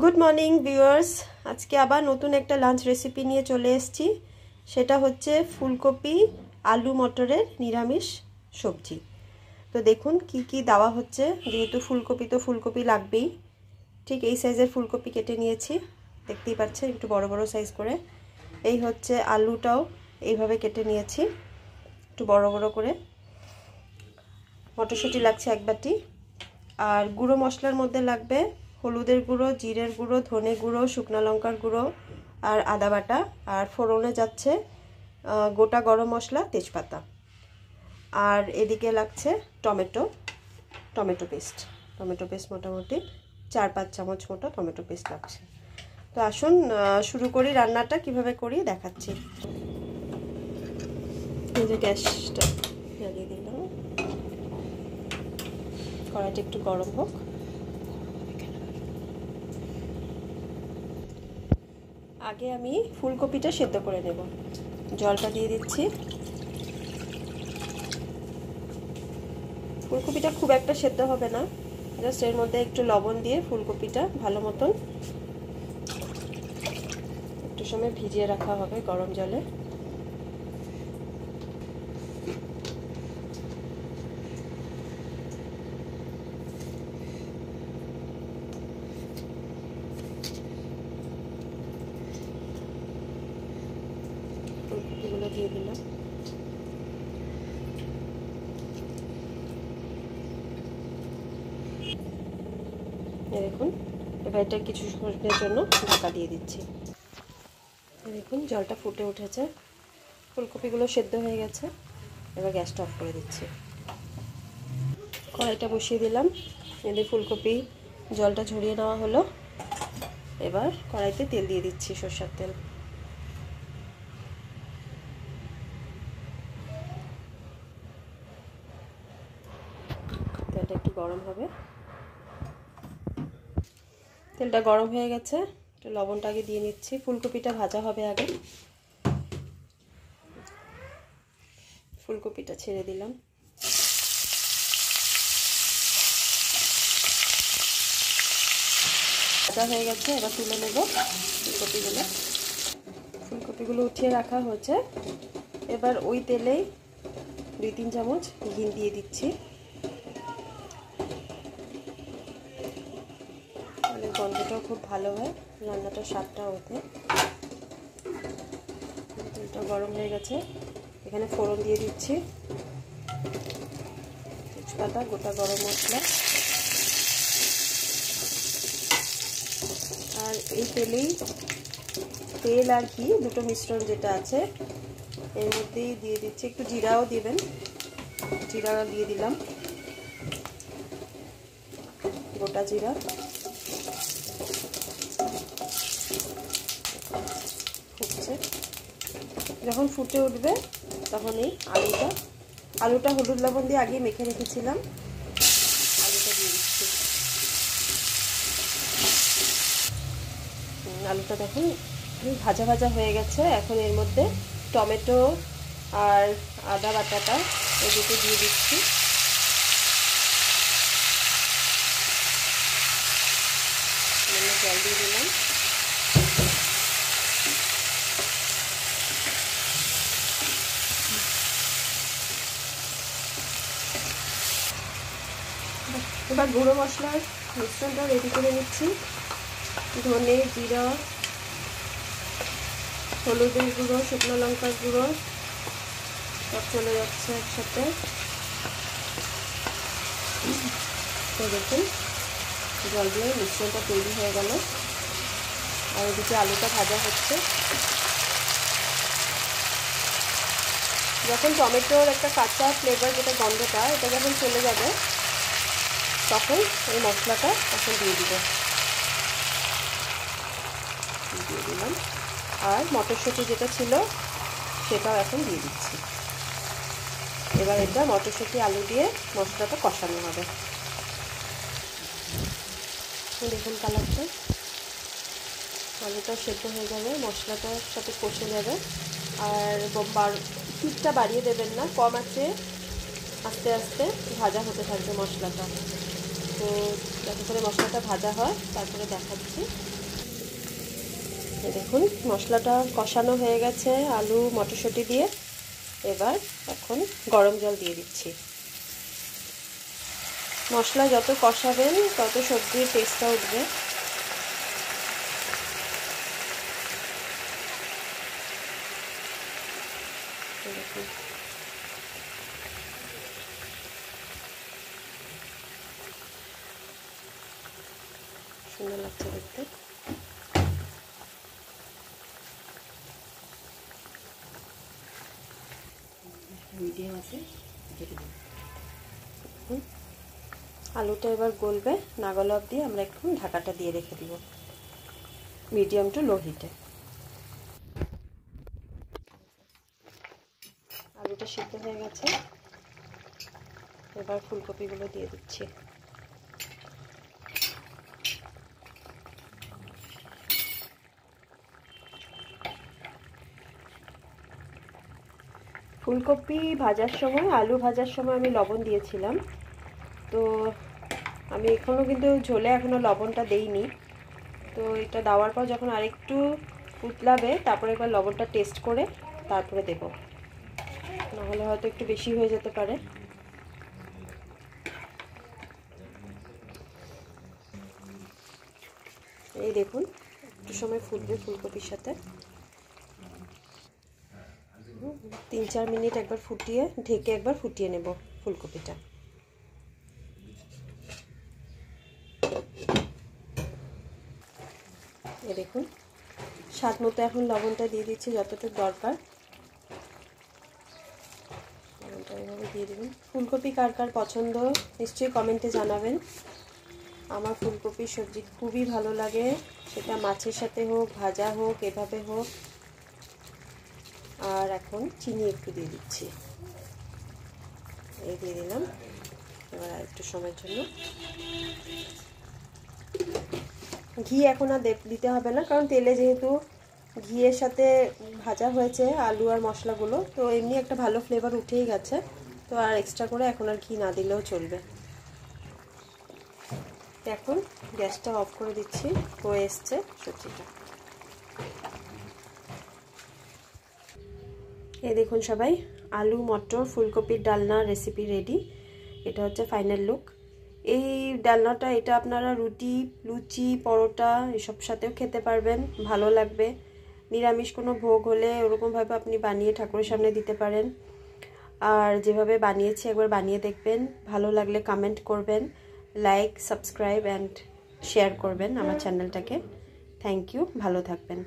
Good morning viewers, আজকে আবার নতুন একটা লাঞ্চ রেসিপি নিয়ে চলে এসেছি। সেটা হচ্ছে ফুলকপি আলু মটরের নিরামিষ সবজি। তো দেখুন কি কি দেওয়া হচ্ছে। যেহেতু ফুলকপি তো ফুলকপি লাগবেই। ঠিক এই সাইজের ফুলকপি কেটে নিয়েছি, দেখতেই পাচ্ছেন একটু বড় বড় সাইজ করে। এই হচ্ছে আলুটাও এইভাবে কেটে নিয়েছি একটু বড় বড় করে। মটরশুঁটি লাগছে এক বাটি। আর গুঁড়ো মশলার মধ্যে লাগবে হলুদের গুঁড়ো, জিরের গুঁড়ো, ধনে গুঁড়ো, শুকনো লঙ্কার গুঁড়ো আর আদা বাটা। আর ফোড়নে যাচ্ছে গোটা গরম মশলা, তেজপাতা। আর এদিকে লাগছে টমেটো পেস্ট মোটামুটি 4-5 চামচ মতো টমেটো পেস্ট লাগছে। তো আসুন শুরু করি রান্নাটা। কিভাবে করি দেখাচ্ছি। এই যে গ্যাসটা জ্বালিয়ে দিলাম, কড়াইটা একটু গরম হোক। আগে আমি ফুলকপিটা সেদ্ধ করে নেব। জলটা দিয়ে দিচ্ছি। ফুলকপিটা খুব একটা সেদ্ধ হবে না, জাস্ট এর মধ্যে একটু লবণ দিয়ে ফুলকপিটা ভালো মতন একটু সময় ভিজিয়ে রাখা হবে গরম জলে। ফুলকপিগুলো দিয়ে দিলাম। দেখুন এবার এটা কিছু সময়ের জন্য ঢাকা দিয়ে দিচ্ছি। দেখুন জলটা ফুটে উঠেছে, ফুলকপিগুলো সেদ্ধ হয়ে গেছে। এবার গ্যাসটা অফ করে দিচ্ছি। কড়াইটা বসিয়ে দিলাম। এদের ফুলকপি জলটা ঝরিয়ে নেওয়া হলো। এবার কড়াইতে তেল দিয়ে দিচ্ছি, সরষের তেল। তেলটা একটু গরম হবে। তেলটা গরম হয়ে গেছে, একটু লবণটা আগে দিয়ে নিচ্ছি। ফুলকপিটা ভাজা হবে আগে। ফুলকপিটা ছেড়ে দিলাম। ভাজা হয়ে গেছে, এবার তুলে নেব ফুলকপিগুলো উঠিয়ে রাখা হয়েছে। এবার ওই তেলেই 2-3 চামচ ঘি দিয়ে দিচ্ছি। মানে গন্ধটাও খুব ভালো হয়, রান্নাটার স্বাদটা ওতে। তেলটা গরম হয়ে গেছে, এখানে ফোড়ন দিয়ে দিচ্ছি। তেজপাতা, গোটা গরম মশলা। আর এই তেল আর ঘি দুটো মিশ্রণ যেটা আছে এর মধ্যেই দিয়ে দিচ্ছি। একটু জিরাও দিবেন, জিরা দিয়ে দিলাম, গোটা জিরা। ফুটছে, যখন ফুটে উঠবে তখন এই আলুটা হলুদ লবণ দিয়ে আগে মেখে রেখেছিলাম, আলুটা দিয়ে দিচ্ছি। আলুটা দেখুন ভাজা ভাজা হয়ে গেছে। এখন এর মধ্যে টমেটো আর আদা বাটাটা এই দুটো দিয়ে দিচ্ছি। জল দিয়ে দিলাম। এবার গুঁড়ো মশলার মিশ্রণটা রেডি করে নিচ্ছি। ধনে, জিরা, হলুদের গুঁড়ো, শুকনো লঙ্কার গুঁড়ো সব চলে যাচ্ছে একসাথে। তো দেখুন জল দিয়ে মিশ্রণটা তৈরি হয়ে গেল। আর এদিকে আলুটা ভাজা হচ্ছে। যখন টমেটোর একটা কাঁচা ফ্লেভার, যেটা গন্ধটা, এটা যখন চলে যাবে তখন এই মশলাটা এখন দিয়ে দিলাম। আর মটরশুঁটি যেটা ছিল সেটাও এখন দিয়ে দিচ্ছি। এবার এটা মটরশুঁটি আলু দিয়ে মশলাটা কষানো হবে। দেখুন কালারটা, আলুটা সেদ্ধ হয়ে যাবে, মশলাটার সাথে কষে যাবে। আর হিটটা বাড়িয়ে দেবেন না, কম আছে, আস্তে আস্তে ভাজা হতে থাকবে মশলাটা। তো যাতে করে মশলাটা ভাজা হয় তারপরে দেখাচ্ছি। দেখুন মশলাটা কষানো হয়ে গেছে আলু মটরশুঁটি দিয়ে। এবার এখন গরম জল দিয়ে দিচ্ছি। মশলা যত কষাবেন তত সবজির টেস্টটা উঠবে। দেখুন সুন্দর লাগছে দেখতে। মিডিয়াম আছে, আলুটা এবার গলবে, না গলা অবধি আমরা একটু ঢাকাটা দিয়ে রেখে দিব মিডিয়াম টু লো হিটে। আলুটা সিদ্ধ হয়ে গেছে, এবার ফুলকপিগুলো দিয়ে দিচ্ছি। ফুলকপি ভাজার সময়, আলু ভাজার সময় আমি লবণ দিয়েছিলাম, তো আমি এখনও কিন্তু ঝোলে এখনও লবণটা দেইনি। তো এটা দেওয়ার পর যখন আরেকটু উতলাবে তারপরে একবার লবণটা টেস্ট করে তারপরে দেব, নাহলে হয়তো একটু বেশি হয়ে যেতে পারে। এই দেখুন একটু সময় ফুটবে ফুলকপির সাথে, 3-4 মিনিট একবার ফুটিয়ে ঢেকে একবার ফুটিয়ে নেব ফুলকপিটা। এই দেখুন স্বাদ মতো এখন লবণটা দিয়ে দিচ্ছি যতটুকু দরকার, লবণটা এভাবে দিয়ে দেবেন। ফুলকপি কার কার পছন্দ নিশ্চয়ই কমেন্টে জানাবেন। আমার ফুলকপির সবজি খুবই ভালো লাগে, সেটা মাছের সাথে হোক, ভাজা হোক, এভাবে হোক। আর এখন চিনি একটু দিয়ে দিচ্ছি, এই দিয়ে দিলাম। এবার আর একটু সময়ের জন্য ঘি এখন আর দিতে হবে না, কারণ তেলে যেহেতু ঘিয়ের সাথে ভাজা হয়েছে আলু আর মশলাগুলো, তো এমনি একটা ভালো ফ্লেভার উঠেই গেছে। তো আর এক্সট্রা করে এখন আর ঘি না দিলেও চলবে। এখন গ্যাসটা অফ করে দিচ্ছি, হয়ে এসছে সবজিটা। এই দেখুন সবাই, আলু মটর ফুলকপির ডালনা রেসিপি রেডি। এটা হচ্ছে ফাইনাল লুক। এই ডালনাটা এটা আপনারা রুটি, লুচি, পরোটা এসব সাথেও খেতে পারবেন, ভালো লাগবে। নিরামিষ কোনো ভোগ হলে ওরকমভাবে আপনি বানিয়ে ঠাকুরের সামনে দিতে পারেন। আর যেভাবে বানিয়েছি একবার বানিয়ে দেখবেন, ভালো লাগলে কমেন্ট করবেন, লাইক, সাবস্ক্রাইব অ্যান্ড শেয়ার করবেন আমার চ্যানেলটাকে। থ্যাংক ইউ, ভালো থাকবেন।